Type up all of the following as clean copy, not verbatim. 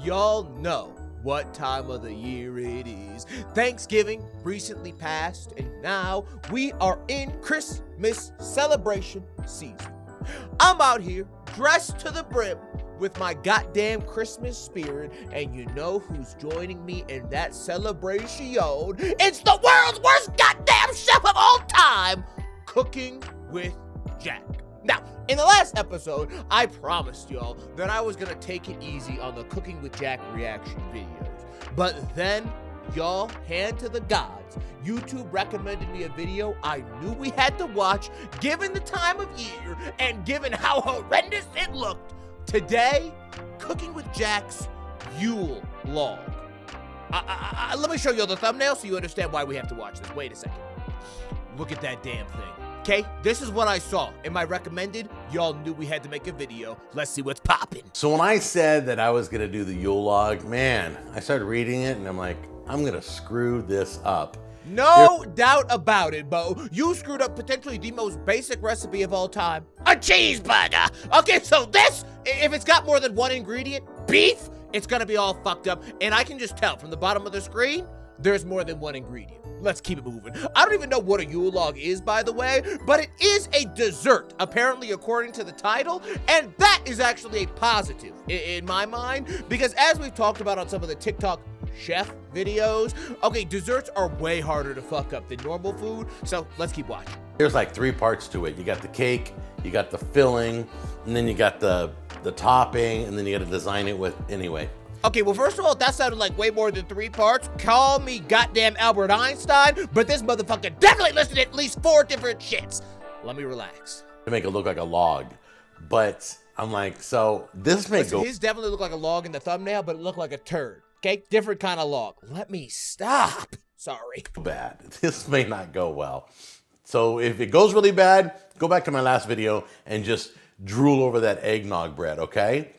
y'all know what time of the year it is. Thanksgiving recently passed, and now we are in Christmas celebration season. I'm out here dressed to the brim with my goddamn Christmas spirit, and you know who's joining me in that celebration? It's the world's worst goddamn chef of all time, Cooking with Jack. Now, in the last episode, I promised y'all that I was gonna take it easy on the Cooking with Jack reaction videos. But then, y'all, hand to the gods, YouTube recommended me a video I knew we had to watch, given the time of year and given how horrendous it looked. Today, Cooking with Jack's Yule log. Let me show you the thumbnail so you understand why we have to watch this. Wait a second. Look at that damn thing. Okay, this is what I saw. In my recommended, y'all knew we had to make a video. Let's see what's popping. So when I said that I was gonna do the Yule log, man, I started reading it and I'm like, I'm gonna screw this up. No doubt about it, Bo. You screwed up potentially the most basic recipe of all time. A cheeseburger! Okay, so this, if it's got more than one ingredient, beef, it's gonna be all fucked up. And I can just tell from the bottom of the screen, there's more than one ingredient. Let's keep it moving. I don't even know what a Yule log is, by the way, but it is a dessert, apparently according to the title, and that is actually a positive in my mind, because as we've talked about on some of the TikTok chef videos, okay, desserts are way harder to fuck up than normal food, so let's keep watching. There's like 3 parts to it. You got the cake, you got the filling, and then you got the topping, and then you got to design it with, anyway. Okay, well, first of all, that sounded like way more than 3 parts. Call me goddamn Albert Einstein, but this motherfucker definitely listed at least 4 different shits. Let me relax. To make it look like a log, but I'm like, so this may go. His definitely looked like a log in the thumbnail, but it looked like a turd. Okay, different kind of log. Let me stop. Sorry. Bad. This may not go well. So if it goes really bad, go back to my last video and just drool over that eggnog bread, okay?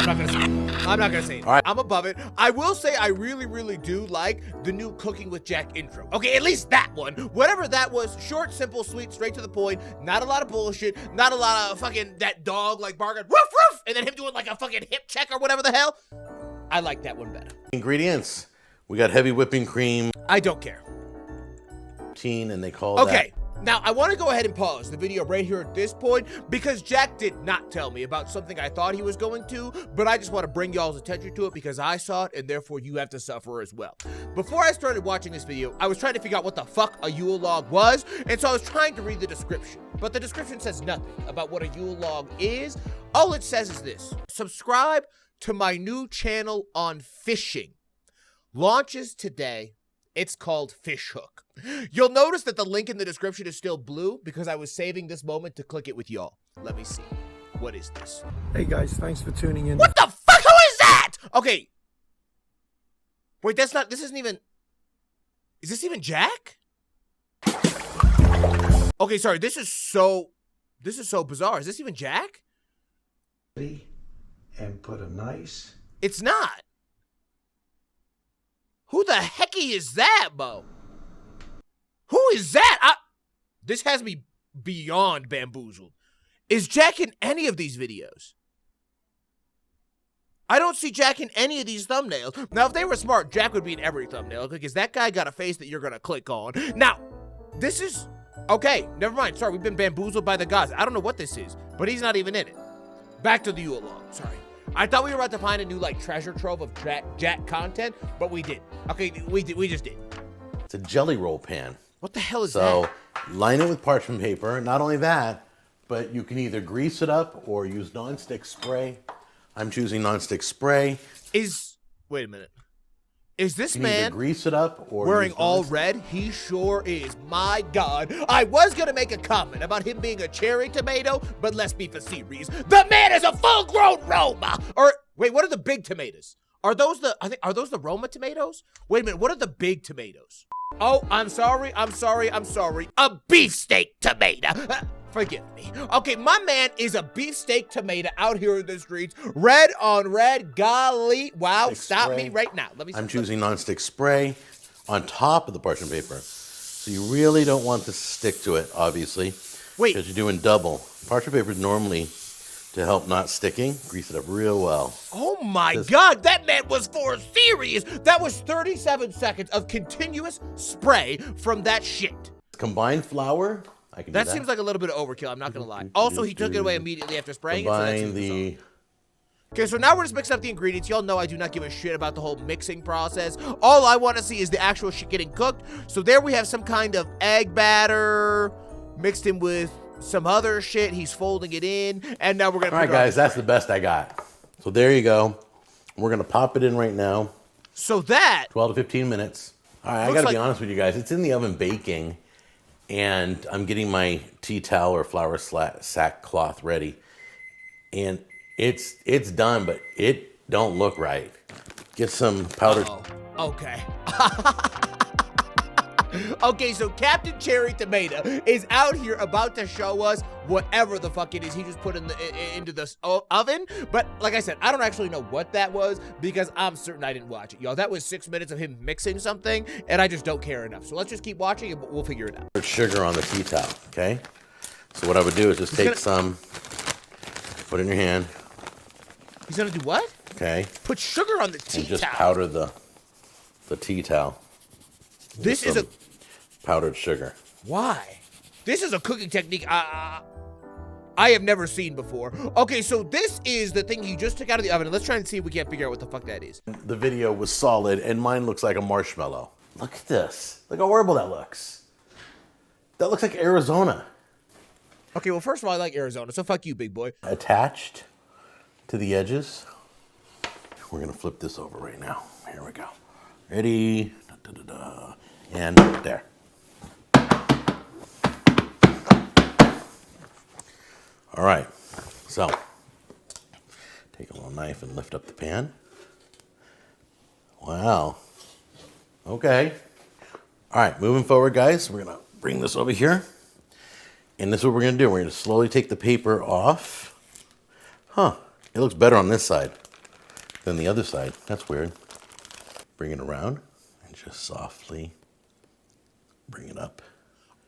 I'm not gonna say it. All right. I'm above it. I will say I really, really do like the new Cooking with Jack intro. Okay, at least that one. Whatever that was, short, simple, sweet, straight to the point, not a lot of bullshit, not a lot of fucking that dog like barking, woof, woof, and then him doing like a fucking hip check or whatever the hell. I like that one better. Ingredients. We got heavy whipping cream. I don't care. And they call Okay. Now, I want to go ahead and pause the video right here at this point because Jack did not tell me about something I thought he was going to, but I just want to bring y'all's attention to it because I saw it and therefore you have to suffer as well. Before I started watching this video, I was trying to figure out what the fuck a Yule log was, and so I was trying to read the description, but the description says nothing about what a Yule log is. All it says is this: subscribe to my new channel on fishing. Launches today. It's called Fish Hook. You'll notice that the link in the description is still blue because I was saving this moment to click it with y'all. Let me see. What is this? Hey guys, thanks for tuning in. What the fuck? Who is that? Okay. Wait, that's not, this isn't even, is this even Jack? Okay, sorry, this is so bizarre. Is this even Jack? And put a nice. It's not. Who the hecky is that, Bo? Who is that? This has me beyond bamboozled. Is Jack in any of these videos? I don't see Jack in any of these thumbnails. Now, if they were smart, Jack would be in every thumbnail because that guy got a face that you're going to click on. Now, this is... Okay, never mind. Sorry, we've been bamboozled by the gods. I don't know what this is, but he's not even in it. Back to the Yule log. Sorry. I thought we were about to find a new, like, treasure trove of Jack content, but we did. Okay, we just did. It's a jelly roll pan. What the hell is that? So line it with parchment paper. Not only that, but you can either grease it up or use nonstick spray. I'm choosing nonstick spray. Wait a minute. Is this You can either man grease it up or wearing use all nonstick- red? He sure is. My God. I was going to make a comment about him being a cherry tomato, but let's be facetious. The man is a full-grown Roma. Or, wait, what are the big tomatoes? Are those the Roma tomatoes? Wait a minute, what are the big tomatoes? Oh, I'm sorry. A beefsteak tomato. Forgive me. Okay, my man is a beefsteak tomato out here in the streets. Red on red. Golly. Wow. Stop me right now. I'm choosing nonstick spray on top of the parchment paper. So you really don't want to stick to it, obviously. Wait. Because you're doing double. Parchment paper is normally to help not sticking. Grease it up real well. Oh my God, that man was for serious. That was 37 seconds of continuous spray from that shit. Combined flour. I can do that. That seems like a little bit of overkill, I'm not gonna lie. Also, he took it away immediately after spraying Combine it. Okay, so now we're just mixing up the ingredients. Y'all know I do not give a shit about the whole mixing process. All I want to see is the actual shit getting cooked. So there we have some kind of egg batter mixed in with some other shit. He's folding it in, and now we're gonna. All right, guys, that's the best I got. So there you go. We're gonna pop it in right now. So that 12 to 15 minutes. All right, I gotta be honest with you guys. It's in the oven baking, and I'm getting my tea towel or flour sackcloth ready, and it's done, but it don't look right. Get some powdered. Okay. Okay, so Captain Cherry Tomato is out here about to show us whatever the fuck it is he just put into the oven. But like I said, I don't actually know what that was because I'm certain I didn't watch it. Y'all, that was 6 minutes of him mixing something, and I just don't care enough. So let's just keep watching and we'll figure it out. Put sugar on the tea towel, okay? So what I would do is just take some, put it in your hand. He's gonna do what? Okay. Put sugar on the tea towel. And just powder the tea towel. This is a powdered sugar. Why? This is a cooking technique I have never seen before. Okay, so this is the thing you just took out of the oven, and let's try and see if we can't figure out what the fuck that is. The video was solid, and mine looks like a marshmallow. Look at this. Look how horrible that looks. That looks like Arizona. Okay, well, first of all, I like Arizona, so fuck you, big boy. Attached to the edges. We're gonna flip this over right now. Here we go. Ready? And there. All right, so take a little knife and lift up the pan. Wow. Okay. All right, moving forward, guys, we're gonna bring this over here. And this is what we're gonna do. We're gonna slowly take the paper off. Huh, it looks better on this side than the other side. That's weird. Bring it around and just softly bring it up.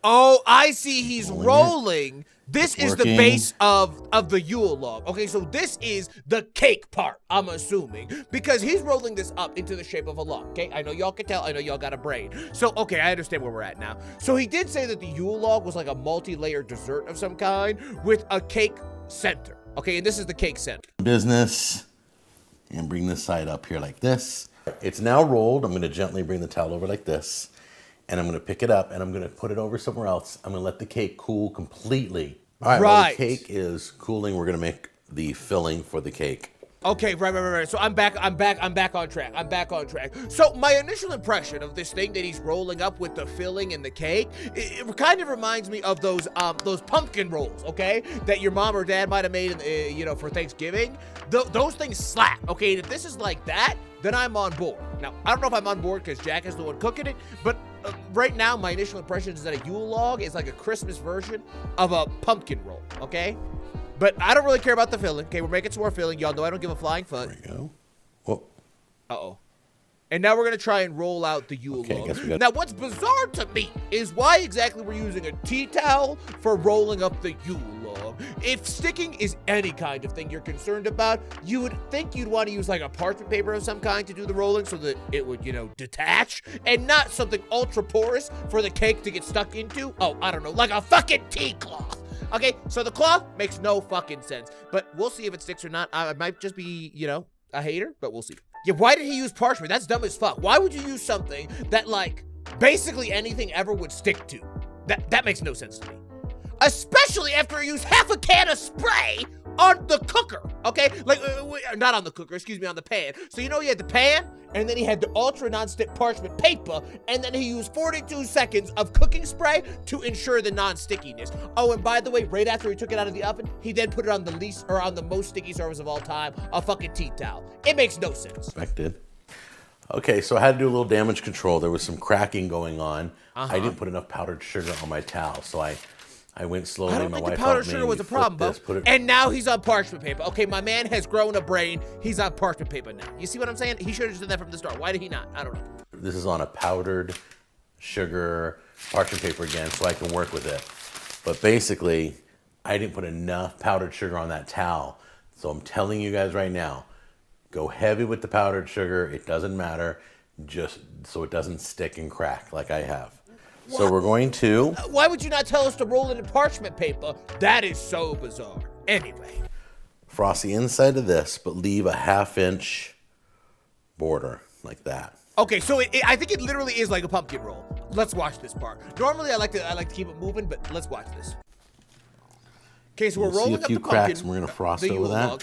Oh, I see. He's rolling. This is the base of the Yule log. Okay, so this is the cake part, I'm assuming, because he's rolling this up into the shape of a log. Okay, I know y'all can tell. I know y'all got a brain. So, okay, I understand where we're at now. So he did say that the Yule log was like a multi-layered dessert of some kind with a cake center. Okay, and this is the cake center. Business. And bring this side up here like this. It's now rolled. I'm going to gently bring the towel over like this. And I'm going to pick it up and I'm going to put it over somewhere else. I'm going to let the cake cool completely. All right, while the cake is cooling, we're going to make the filling for the cake. Okay, right. So I'm back on track. So my initial impression of this thing that he's rolling up with the filling and the cake, it kind of reminds me of those pumpkin rolls, okay, that your mom or dad might have made, for Thanksgiving. Those things slap, okay. And if this is like that, then I'm on board. Now I don't know if I'm on board because Jack is the one cooking it, but right now my initial impression is that a Yule log is like a Christmas version of a pumpkin roll, okay. But I don't really care about the filling. Okay, we're making some more filling. Y'all know I don't give a flying fuck. There we go. Whoa. Uh-oh. And now we're going to try and roll out the Yule log. Now, what's bizarre to me is why exactly we're using a tea towel for rolling up the Yule log. If sticking is any kind of thing you're concerned about, you would think you'd want to use like a parchment paper of some kind to do the rolling so that it would, detach, and not something ultra porous for the cake to get stuck into. Oh, I don't know, like a fucking tea cloth. Okay, so the cloth makes no fucking sense, but we'll see if it sticks or not. I might just be, a hater, but we'll see. Yeah, why did he use parchment? That's dumb as fuck. Why would you use something that, like, basically anything ever would stick to? That makes no sense to me. Especially after he used half a can of spray on the cooker, okay? Like, not on the cooker, excuse me, on the pan. So, he had the pan, and then he had the ultra non-stick parchment paper, and then he used 42 seconds of cooking spray to ensure the non-stickiness. Oh, and by the way, right after he took it out of the oven, he then put it on the most sticky surface of all time, a fucking tea towel. It makes no sense. Expected. Okay, so I had to do a little damage control. There was some cracking going on. I didn't put enough powdered sugar on my towel, so I went slowly. I don't think the powdered sugar was a problem, Bo. And now he's on parchment paper. Okay, my man has grown a brain. He's on parchment paper now. You see what I'm saying? He should have just done that from the start. Why did he not? I don't know. This is on a powdered sugar parchment paper again, so I can work with it. But basically, I didn't put enough powdered sugar on that towel. So I'm telling you guys right now, go heavy with the powdered sugar. It doesn't matter, just so it doesn't stick and crack like I have. What? So we're going to... Why would you not tell us to roll it in parchment paper? That is so bizarre. Anyway. Frost the inside of this, but leave a 1/2 inch border like that. Okay, so I think it literally is like a pumpkin roll. Let's watch this part. Normally I like to keep it moving, but let's watch this. Okay, so we're rolling up the pumpkin. Cracks, and we're gonna frost over that.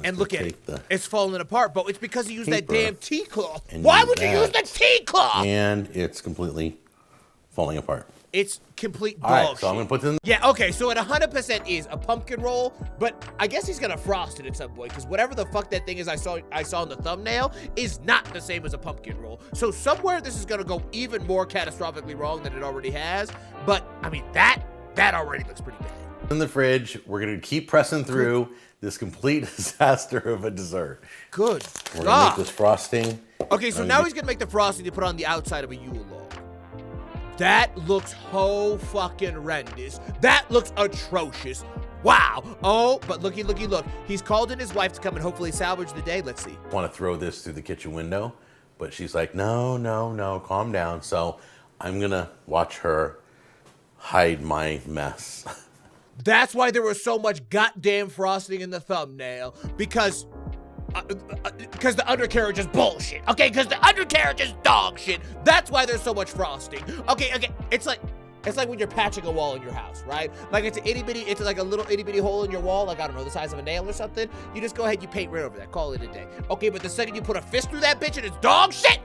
And look at it. It's falling apart, but it's because you used that damn tea cloth. And why would you use the tea cloth? And it's completely falling apart. It's complete dog shit. All right, so I'm gonna put this in. Yeah, okay, so it 100% is a pumpkin roll, but I guess he's gonna frost it at some point, because whatever the fuck that thing is I saw in the thumbnail is not the same as a pumpkin roll. So somewhere this is gonna go even more catastrophically wrong than it already has, but I mean, that already looks pretty bad. In the fridge, we're gonna keep pressing through this complete disaster of a dessert. Good. We're gonna make this frosting. Okay, so now he's gonna make the frosting to put on the outside of a yule log. That looks fucking horrendous. That looks atrocious. Wow. Oh, but looky, look. He's called in his wife to come and hopefully salvage the day. Let's see. I want to throw this through the kitchen window, but she's like, no, calm down. So I'm gonna watch her hide my mess. That's why there was so much goddamn frosting in the thumbnail, because the undercarriage is bullshit. Okay, because the undercarriage is dog shit. That's why there's so much frosting. Okay. It's like when you're patching a wall in your house, right? Like it's like a little itty bitty hole in your wall, like I don't know, the size of a nail or something. You just go ahead, you paint right over that, call it a day. Okay, but the second you put a fist through that bitch and it's dog shit,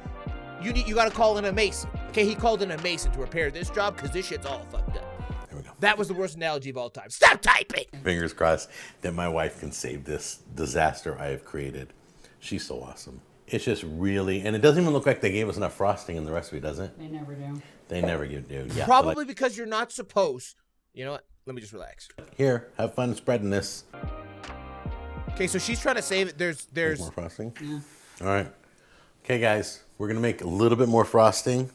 you gotta call in a mason. Okay, he called in a mason to repair this job because this shit's all fucked up. There we go. That was the worst analogy of all time. Stop typing! Fingers crossed that my wife can save this disaster I have created. She's so awesome. It's just really, and it doesn't even look like they gave us enough frosting in the recipe, does it? They never do. They never do. Yeah. Probably because you're not supposed. You know what? Let me just relax. Here, have fun spreading this. Okay, so she's trying to save it. There's more frosting. Yeah. All right. Okay, guys, we're gonna make a little bit more frosting.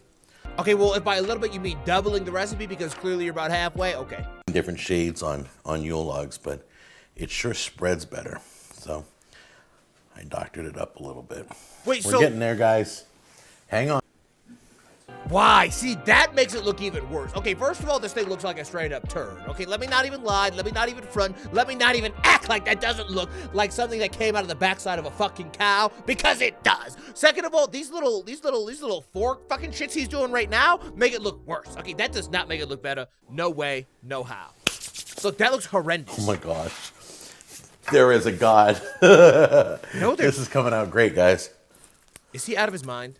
Okay, well, if by a little bit you mean doubling the recipe because clearly you're about halfway, okay. Different shades on Yule logs, but it sure spreads better. So I doctored it up a little bit. Wait, we're getting there, guys. Hang on. Why? See, that makes it look even worse. Okay, first of all, this thing looks like a straight up turd. Okay, let me not even lie. Let me not even front. Let me not even act like that doesn't look like something that came out of the backside of a fucking cow, because it does. Second of all, these little fork fucking shits he's doing right now make it look worse. Okay, that does not make it look better. No way, no how. Look, that looks horrendous. Oh my gosh. There is a God. No, this is coming out great, guys. Is he out of his mind?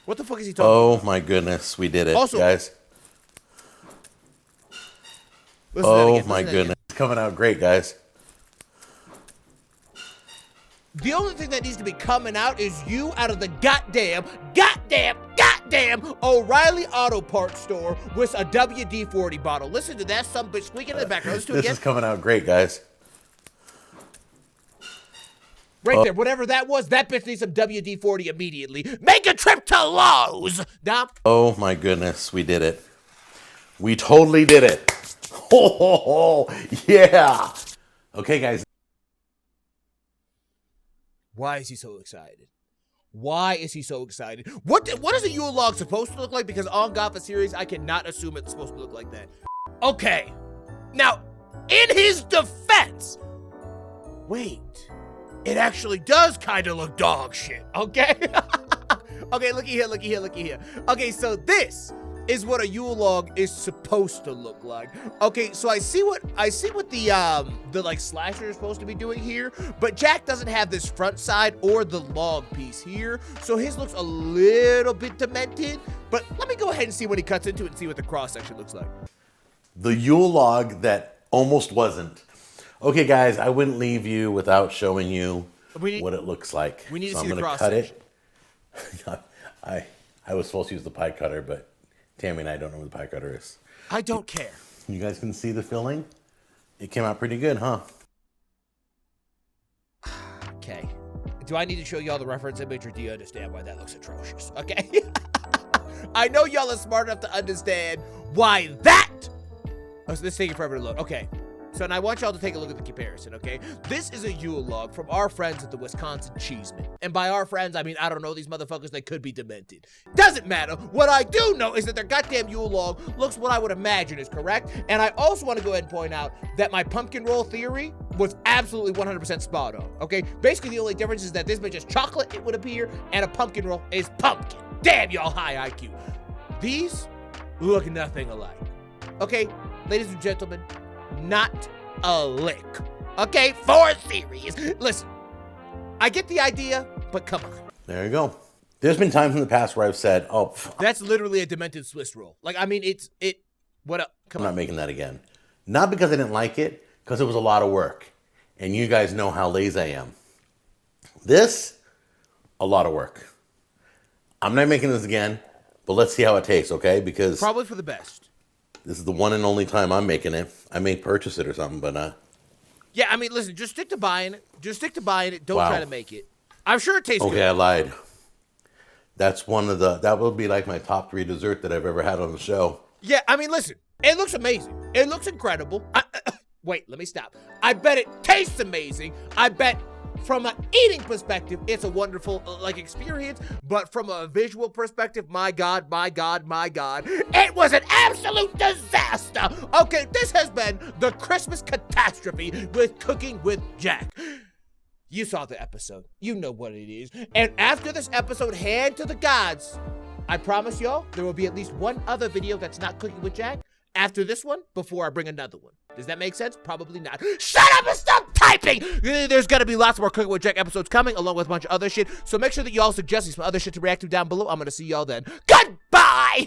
What the fuck is he talking about? Oh my goodness, we did it, also, guys. Oh my goodness, it's coming out great, guys. The only thing that needs to be coming out is you out of the goddamn O'Reilly Auto Parts store with a WD-40 bottle. Listen to that son bitch squeaking in the background. Let's do it again. This is coming out great, guys. Right there, whatever that was, that bitch needs some WD-40 immediately. Make a trip to Lowe's! Dom? Oh my goodness, we did it. We totally did it. Oh, yeah. Okay, guys. Why is he so excited? Why is he so excited? What is a Yule log supposed to look like? Because on Gotha series, I cannot assume it's supposed to look like that. Okay. Now, in his defense, wait. It actually does kind of look dog shit, okay? Okay, looky here. Okay, so this is what a Yule log is supposed to look like. Okay, so I see what the like slasher is supposed to be doing here, but Jack doesn't have this front side or the log piece here, so his looks a little bit demented, but let me go ahead and see when he cuts into it and see what the cross section looks like. The Yule log that almost wasn't. Okay, guys, I wouldn't leave you without showing you what it looks like. We need to so see I'm the gonna cross cut section. it. I was supposed to use the pie cutter, but Tammy and I don't know where the pie cutter is. I don't care. You guys can see the filling? It came out pretty good, huh? Okay. Do I need to show you all the reference image, or do you understand why that looks atrocious? Okay? I know y'all are smart enough to understand why that Oh, so this is taking forever to load. Okay. So now I want y'all to take a look at the comparison, okay? This is a Yule log from our friends at the Wisconsin Cheeseman. And by our friends, I mean, I don't know these motherfuckers, they could be demented. Doesn't matter. What I do know is that their goddamn Yule log looks what I would imagine is correct. And I also want to go ahead and point out that my pumpkin roll theory was absolutely 100% spot on, okay? Basically, the only difference is that this bitch is chocolate, it would appear, and a pumpkin roll is pumpkin. Damn, y'all high IQ. These look nothing alike. Okay, ladies and gentlemen, not a lick. Okay, for serious. Listen, I get the idea, but come on. There you go. There's been times in the past where I've said, oh, That's literally a demented Swiss roll. Like, I mean, what up? Come I'm on. not making that again. Not because I didn't like it, because it was a lot of work. And you guys know how lazy I am. This, a lot of work. I'm not making this again, but let's see how it tastes, okay? Because Probably for the best. this is the one and only time I'm making it. I may purchase it or something, but Yeah, I mean, listen, just stick to buying it. Just stick to buying it. Don't Wow. try to make it. I'm sure it tastes okay, good. I lied. That will be like my top 3 dessert that I've ever had on the show. Yeah, I mean, listen, it looks amazing. It looks incredible. Wait, let me stop. I bet it tastes amazing. I bet from an eating perspective, it's a wonderful, experience. But from a visual perspective, my God, it was an absolute disaster. Okay, this has been the Christmas catastrophe with Cooking with Jack. You saw the episode. You know what it is. And after this episode, hand to the gods, I promise y'all, there will be at least one other video that's not Cooking with Jack after this one before I bring another one. Does that make sense? Probably not. Shut up and stop typing! There's gonna be lots more Cooking with Jack episodes coming, along with a bunch of other shit. So make sure that y'all suggest me some other shit to react to down below. I'm gonna see y'all then. Goodbye!